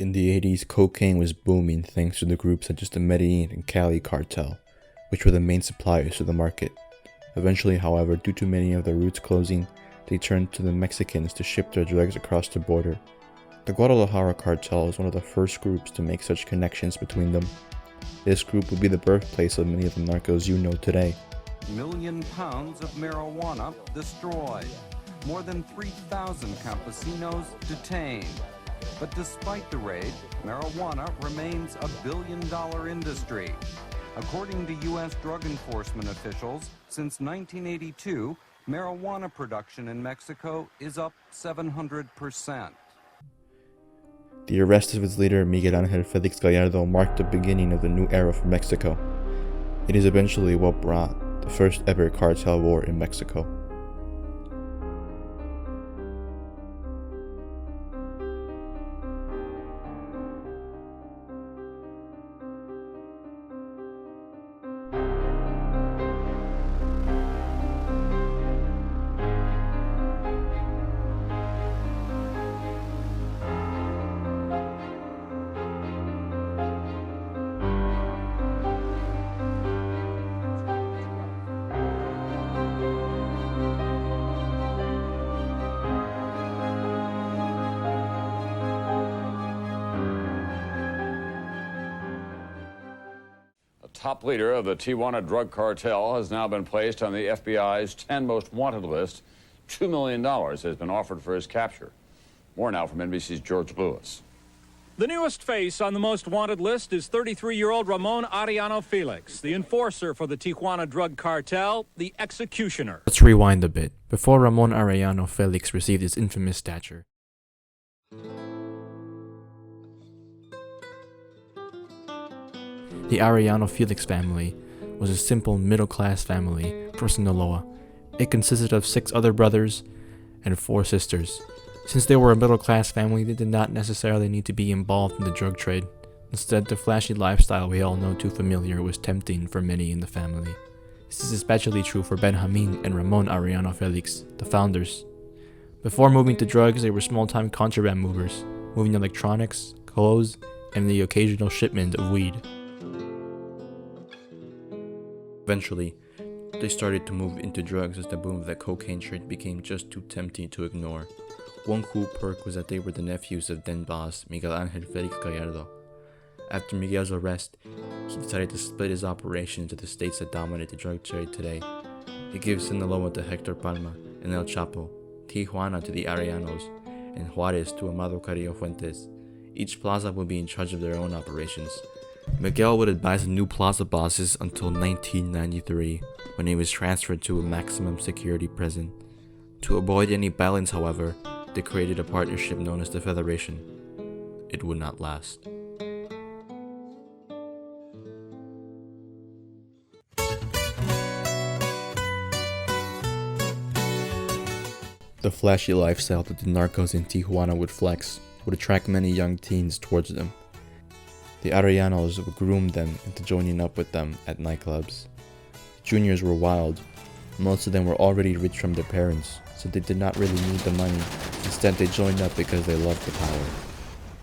In the 80s, cocaine was booming thanks to the groups such as the Medellin and Cali cartel, which were the main suppliers to the market. Eventually, however, due to many of the routes closing, they turned to the Mexicans to ship their drugs across the border. The Guadalajara cartel is one of the first groups to make such connections between them. This group would be the birthplace of many of the narcos you know today. Million pounds of marijuana destroyed. More than 3,000 campesinos detained. But despite the raid, marijuana remains a billion-dollar industry. According to U.S. drug enforcement officials, since 1982, marijuana production in Mexico is up 700%. The arrest of its leader, Miguel Angel Felix Gallardo, marked the beginning of the new era for Mexico. It is eventually what brought the first ever cartel war in Mexico. Top leader of the Tijuana drug cartel has now been placed on the FBI's 10 most wanted list. $2 million has been offered for his capture. More now from NBC's George Lewis. The newest face on the most wanted list is 33-year-old Ramon Arellano Felix, the enforcer for the Tijuana drug cartel, the executioner. Let's rewind a bit. Before Ramon Arellano Felix received his infamous stature, the Arellano Felix family was a simple middle-class family from Sinaloa. It consisted of 6 other brothers and 4 sisters. Since they were a middle-class family, they did not necessarily need to be involved in the drug trade. Instead, the flashy lifestyle we all know too familiar was tempting for many in the family. This is especially true for Benjamin and Ramon Arellano Felix, the founders. Before moving to drugs, they were small-time contraband movers, moving electronics, clothes, and the occasional shipment of weed. Eventually, they started to move into drugs as the boom of the cocaine trade became just too tempting to ignore. One cool perk was that they were the nephews of then boss Miguel Angel Felix Gallardo. After Miguel's arrest, he decided to split his operation into the states that dominate the drug trade today. He gives Sinaloa to Hector Palma and El Chapo, Tijuana to the Arellanos, and Juarez to Amado Carrillo Fuentes. Each plaza will be in charge of their own operations. Miguel would advise the new plaza bosses until 1993, when he was transferred to a maximum security prison. To avoid any balance, however, they created a partnership known as the Federation. It would not last. The flashy lifestyle that the narcos in Tijuana would flex would attract many young teens towards them. The Arellanos would groom them into joining up with them at nightclubs. Juniors were wild. Most of them were already rich from their parents, so they did not really need the money. Instead, they joined up because they loved the power.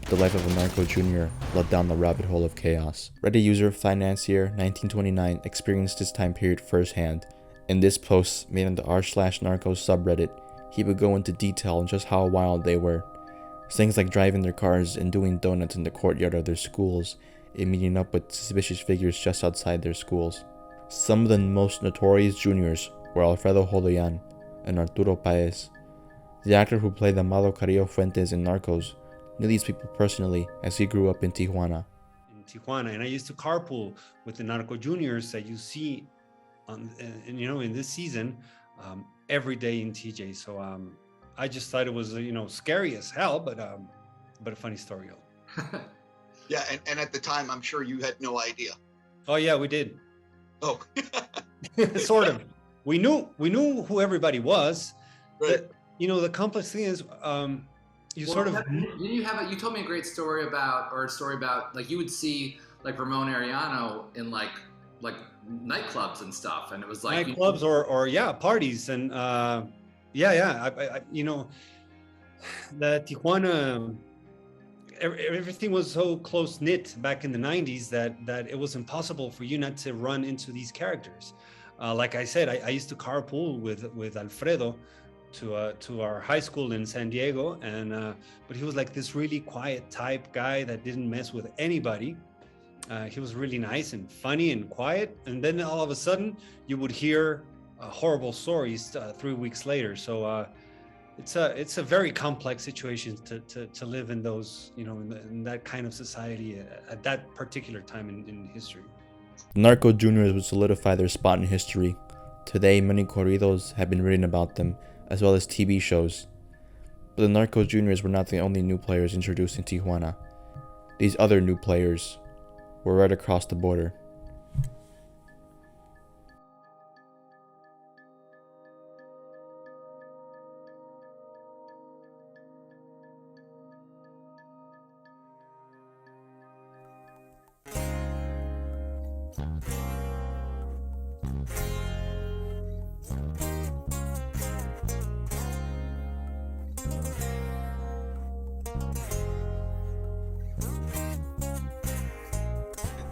The life of a narco junior led down the rabbit hole of chaos. Reddit user Financier 1929 experienced this time period firsthand. In this post made on the r/narcos subreddit, he would go into detail on just how wild they were. Things like driving their cars and doing donuts in the courtyard of their schools and meeting up with suspicious figures just outside their schools. Some of the most notorious juniors were Alfredo Joloyan and Arturo Paez. The actor who played Amado Carrillo Fuentes in Narcos knew these people personally as he grew up in Tijuana. And I used to carpool with the narco juniors that you see in this season every day in TJ. So I just thought it was scary as hell, but a funny story. Yeah, and at the time, I'm sure you had no idea. Oh yeah, we did. Oh, sort of. We knew who everybody was. Right. But, the complex thing is, you told me a great story about like you would see like Ramon Arellano in like nightclubs and stuff, and it was like nightclubs or parties and the Tijuana, everything was so close knit back in the 90s that it was impossible for you not to run into these characters. Like I said, I used to carpool with Alfredo to our high school in San Diego, and but he was like this really quiet type guy that didn't mess with anybody. He was really nice and funny and quiet, and then all of a sudden you would hear horrible stories 3 weeks later. So it's a very complex situation to live in those, you know, in that kind of society at that particular time in history. The Narco Juniors would solidify their spot in history. Today, many corridos have been written about them, as well as TV shows. But the Narco Juniors were not the only new players introduced in Tijuana. These other new players were right across the border.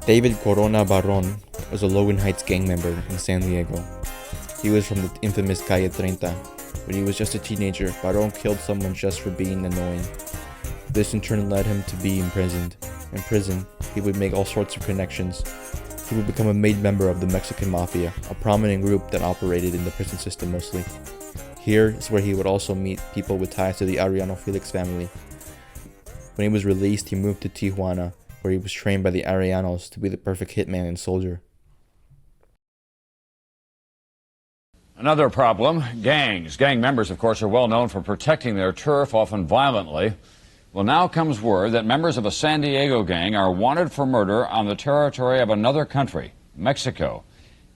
David Corona Barron was a Logan Heights gang member in San Diego. He was from the infamous Calle 30. When he was just a teenager, Barron killed someone just for being annoying. This in turn led him to be imprisoned. In prison, he would make all sorts of connections. He would become a made member of the Mexican Mafia, a prominent group that operated in the prison system mostly. Here is where he would also meet people with ties to the Arellano Felix family. When he was released, he moved to Tijuana, where he was trained by the Arellanos to be the perfect hitman and soldier. Another problem, gangs. Gang members, of course, are well known for protecting their turf, often violently. Well, now comes word that members of a San Diego gang are wanted for murder on the territory of another country, Mexico.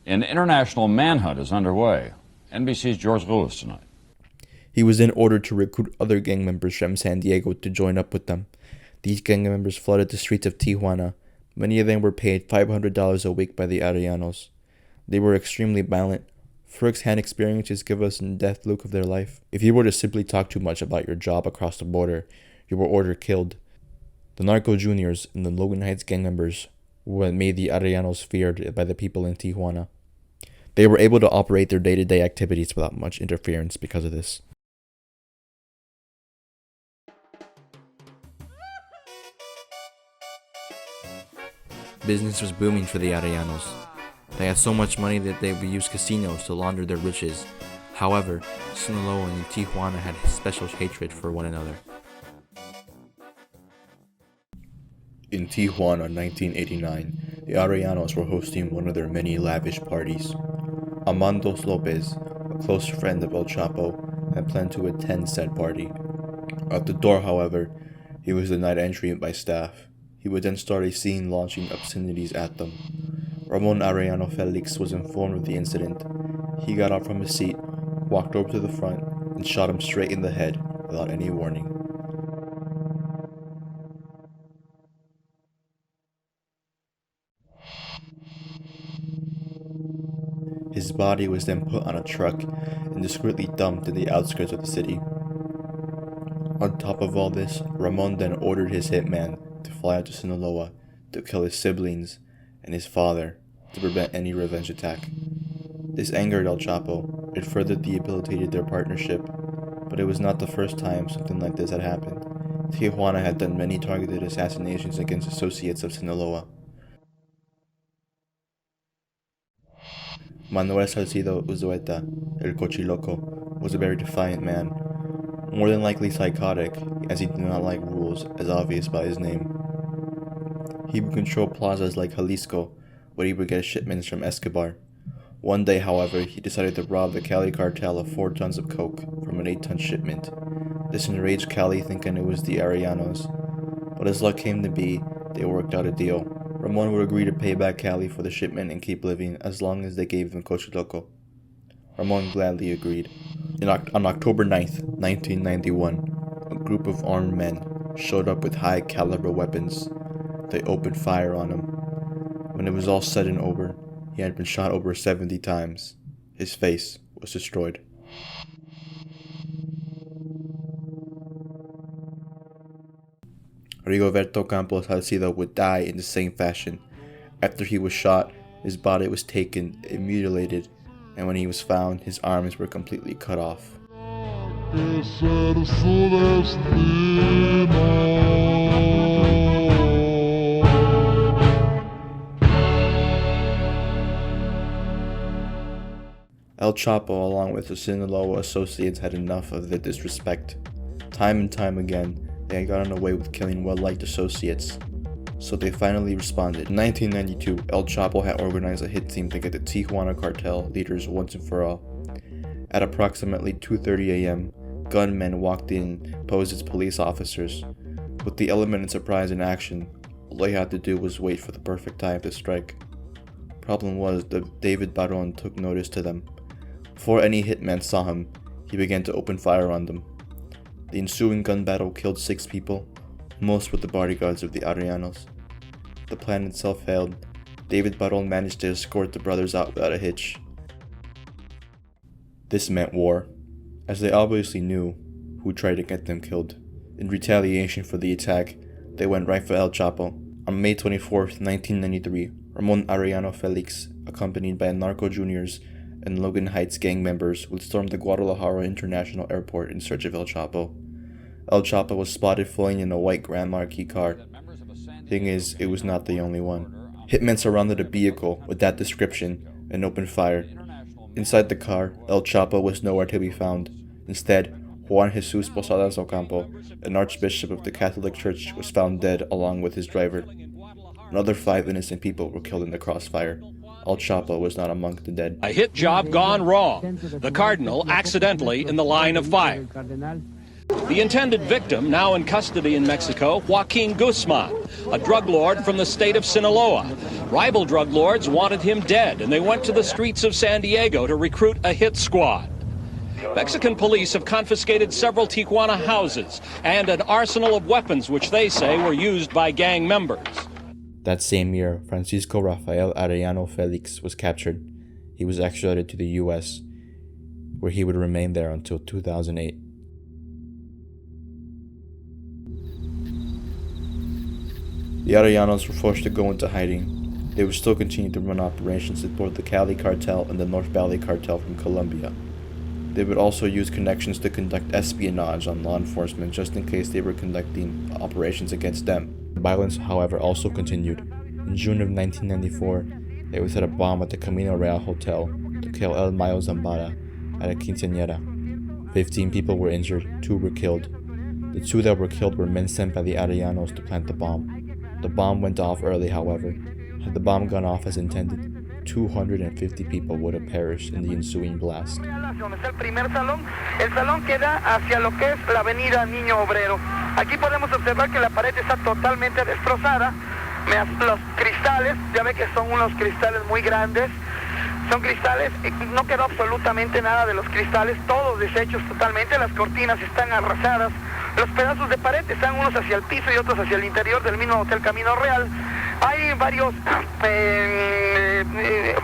An international manhunt is underway. NBC's George Lewis tonight. He was then ordered to recruit other gang members from San Diego to join up with them. These gang members flooded the streets of Tijuana. Many of them were paid $500 a week by the Arellanos. They were extremely violent. First-hand experiences give us an in-depth look of their life. If you were to simply talk too much about your job across the border, you were ordered killed. The Narco Juniors and the Logan Heights gang members were what made the Arellanos feared by the people in Tijuana. They were able to operate their day-to-day activities without much interference because of this. Business was booming for the Arellanos. They had so much money that they would use casinos to launder their riches. However, Sinaloa and Tijuana had special hatred for one another. In Tijuana, 1989, the Arellanos were hosting one of their many lavish parties. Amandos Lopez, a close friend of El Chapo, had planned to attend said party. At the door, however, he was denied entry by staff. He would then start a scene launching obscenities at them. Ramon Arellano Felix was informed of the incident. He got up from his seat, walked over to the front, and shot him straight in the head without any warning. His body was then put on a truck and discreetly dumped in the outskirts of the city. On top of all this, Ramon then ordered his hitman to fly out to Sinaloa to kill his siblings and his father to prevent any revenge attack. This angered El Chapo. It further debilitated their partnership, but it was not the first time something like this had happened. Tijuana had done many targeted assassinations against associates of Sinaloa. Manuel Salcido Uzueta, El Cochiloco, was a very defiant man, more than likely psychotic, as he did not like rules, as obvious by his name. He would control plazas like Jalisco, where he would get shipments from Escobar. One day, however, he decided to rob the Cali cartel of 4 tons of coke from an 8-ton shipment. This enraged Cali, thinking it was the Arellanos, but as luck came to be, they worked out a deal. Ramon would agree to pay back Cali for the shipment and keep living as long as they gave him Cochiloco. Ramon gladly agreed. On October 9th, 1991, a group of armed men showed up with high-caliber weapons. They opened fire on him. When it was all said and over, he had been shot over 70 times. His face was destroyed. Rigoberto Campos Salcido would die in the same fashion. After he was shot, his body was taken and mutilated, and when he was found, his arms were completely cut off. El Chapo, along with his Sinaloa associates, had enough of the disrespect. Time and time again, they had gotten away with killing well-liked associates, so they finally responded. In 1992, El Chapo had organized a hit team to get the Tijuana cartel leaders once and for all. At approximately 2:30 a.m., gunmen walked in, posed as police officers. With the element of surprise in action, all they had to do was wait for the perfect time to strike. Problem was that David Baron took notice to them. Before any hitman saw him, he began to open fire on them. The ensuing gun battle killed 6 people, most were the bodyguards of the Arellanos. The plan itself failed. David Baron managed to escort the brothers out without a hitch. This meant war, as they obviously knew who tried to get them killed. In retaliation for the attack, they went right for El Chapo. On May 24, 1993, Ramon Arellano Felix, accompanied by narco juniors and Logan Heights gang members, would storm the Guadalajara International Airport in search of El Chapo. El Chapo was spotted flying in a white Grand Marquis car. Thing is, it was not the only one. Hitmen surrounded a vehicle with that description and opened fire. Inside the car, El Chapo was nowhere to be found. Instead, Juan Jesus Posadas Ocampo, an archbishop of the Catholic Church, was found dead along with his driver. Another 5 innocent people were killed in the crossfire. El Chapo was not among the dead. A hit job gone wrong. The Cardinal accidentally in the line of fire. The intended victim, now in custody in Mexico, Joaquin Guzman, a drug lord from the state of Sinaloa. Rival drug lords wanted him dead, and they went to the streets of San Diego to recruit a hit squad. Mexican police have confiscated several Tijuana houses and an arsenal of weapons which they say were used by gang members. That same year, Francisco Rafael Arellano Felix was captured. He was extradited to the U.S., where he would remain there until 2008. The Arellanos were forced to go into hiding. They would still continue to run operations at both the Cali cartel and the North Valley cartel from Colombia. They would also use connections to conduct espionage on law enforcement just in case they were conducting operations against them. The violence, however, also continued. In June of 1994, they would set a bomb at the Camino Real Hotel to kill El Mayo Zambada at a quinceañera. 15 people were injured, 2 were killed. The 2 that were killed were men sent by the Arellanos to plant the bomb. The bomb went off early, however. Had the bomb gone off as intended, 250 people would have perished in the ensuing blast. El primer salón, el salón que da hacia lo que es la avenida Niño Obrero. Aquí podemos observar que la pared está totalmente destrozada. Los cristales, ya ve que son unos cristales muy grandes. Son cristales, no quedó absolutamente nada de los cristales, todos deshechos totalmente. Las cortinas están arrasadas. Los pedazos de pared están unos hacia el piso y otros hacia el interior del mismo Hotel Camino Real. Hay varios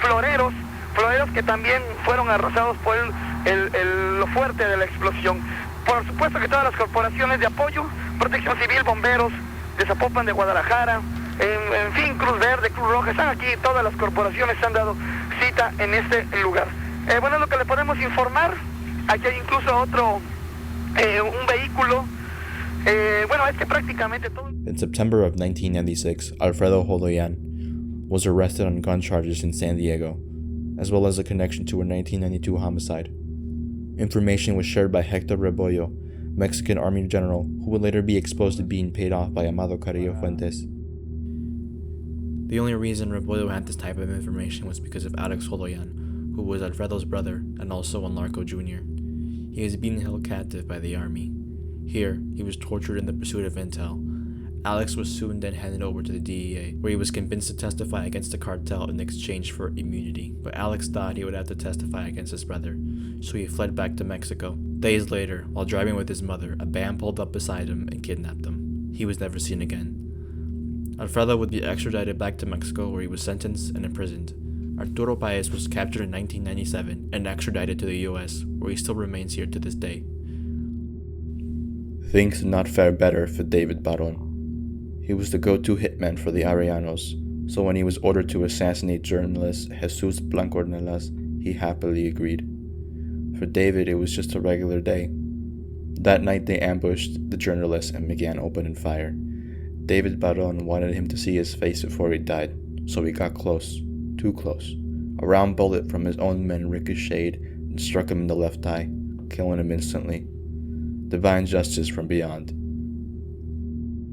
floreros que también fueron arrasados por lo fuerte de la explosión. Por supuesto que todas las corporaciones de apoyo, Protección Civil, Bomberos, de Zapopan, de Guadalajara, en fin, Cruz Verde, Cruz Roja, están aquí, todas las corporaciones han dado cita en este lugar. Bueno, es lo que le podemos informar. Aquí hay incluso otro, un vehículo. Bueno, es que prácticamente todo. In September of 1996, Alfredo Joloyan was arrested on gun charges in San Diego, as well as a connection to a 1992 homicide. Information was shared by Hector Rebollo, Mexican Army general, who would later be exposed to being paid off by Amado Carrillo Fuentes. The only reason Rebollo had this type of information was because of Alex Joloyan, who was Alfredo's brother and also a narco junior. He was being held captive by the army. Here, he was tortured in the pursuit of intel. Alex was soon then handed over to the DEA, where he was convinced to testify against the cartel in exchange for immunity. But Alex thought he would have to testify against his brother, so he fled back to Mexico. Days later, while driving with his mother, a band pulled up beside him and kidnapped him. He was never seen again. Alfredo would be extradited back to Mexico, where he was sentenced and imprisoned. Arturo Paez was captured in 1997 and extradited to the US, where he still remains here to this day. Things did not fare better for David Baron. He was the go-to hitman for the Arellanos, so when he was ordered to assassinate journalist Jesus Blancornelas, he happily agreed. For David, it was just a regular day. That night they ambushed the journalist and began opening fire. David Baron wanted him to see his face before he died, so he got close, too close. A round bullet from his own men ricocheted and struck him in the left eye, killing him instantly. Divine justice from beyond.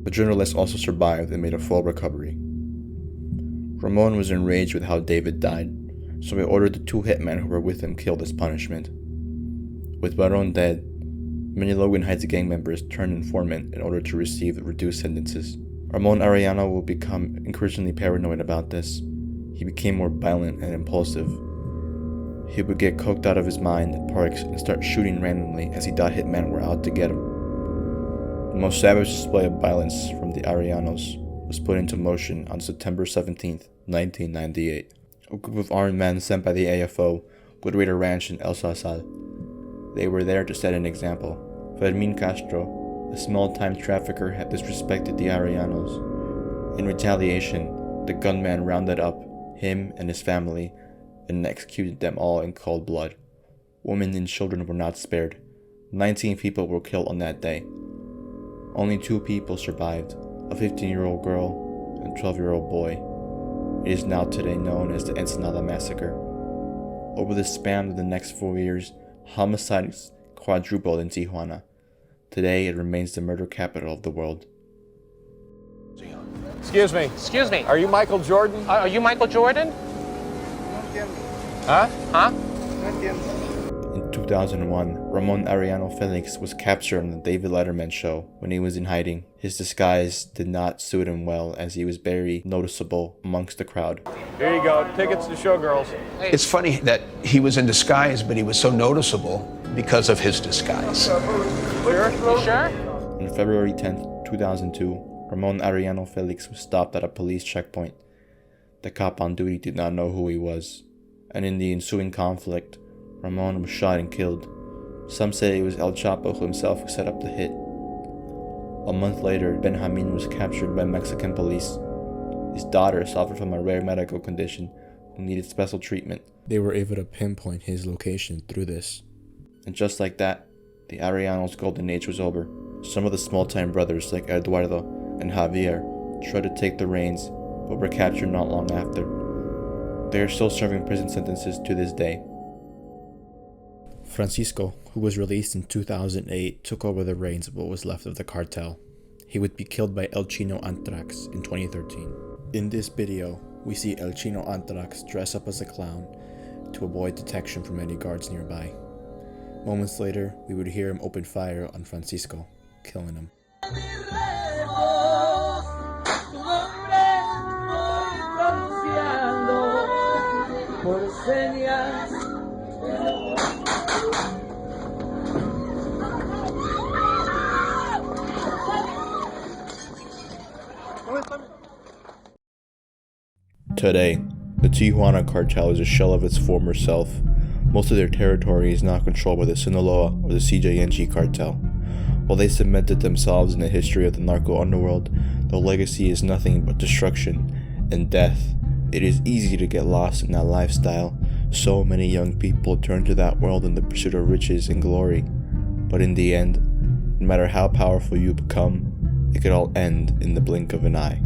The journalist also survived and made a full recovery. Ramon was enraged with how David died, so he ordered the 2 hitmen who were with him killed as punishment. With Baron dead, many Logan Heights gang members turned informant in order to receive reduced sentences. Ramon Arellano will become increasingly paranoid about this. He became more violent and impulsive. He would get coked out of his mind at parks and start shooting randomly as he thought hitmen were out to get him. The most savage display of violence from the Arellanos was put into motion on September 17, 1998. A group of armed men sent by the AFO would raid a ranch in El Sausal. They were there to set an example. Fermin Castro, a small-time trafficker, had disrespected the Arellanos. In retaliation, the gunman rounded up him and his family and executed them all in cold blood. Women and children were not spared. 19 people were killed on that day. Only 2 people survived, a 15-year-old girl and a 12-year-old boy. It is now today known as the Ensenada Massacre. Over the span of the next 4 years, homicides quadrupled in Tijuana. Today, it remains the murder capital of the world. Excuse me. Excuse me. Are you Michael Jordan? Are you Michael Jordan? Huh? Huh? In 2001, Ramon Arellano Felix was captured on the David Letterman show when he was in hiding. His disguise did not suit him well as he was very noticeable amongst the crowd. Here you go. Tickets to Showgirls. It's funny that he was in disguise, but he was so noticeable because of his disguise. Sure? Sure? On February 10, 2002, Ramon Arellano Felix was stopped at a police checkpoint. The cop on duty did not know who he was, and in the ensuing conflict, Ramon was shot and killed. Some say it was El Chapo himself who set up the hit. A month later, Benjamin was captured by Mexican police. His daughter suffered from a rare medical condition who needed special treatment. They were able to pinpoint his location through this. And just like that, the Arellanos' golden age was over. Some of the small-time brothers like Eduardo and Javier tried to take the reins, but were captured not long after. They are still serving prison sentences to this day. Francisco, who was released in 2008, took over the reins of what was left of the cartel. He would be killed by El Chino Antrax in 2013. In this video, we see El Chino Antrax dress up as a clown to avoid detection from any guards nearby. Moments later, we would hear him open fire on Francisco, killing him. Today, the Tijuana cartel is a shell of its former self. Most of their territory is now controlled by the Sinaloa or the CJNG cartel. While they cemented themselves in the history of the narco underworld, their legacy is nothing but destruction and death. It is easy to get lost in that lifestyle. So many young people turn to that world in the pursuit of riches and glory. But in the end, no matter how powerful you become, it could all end in the blink of an eye.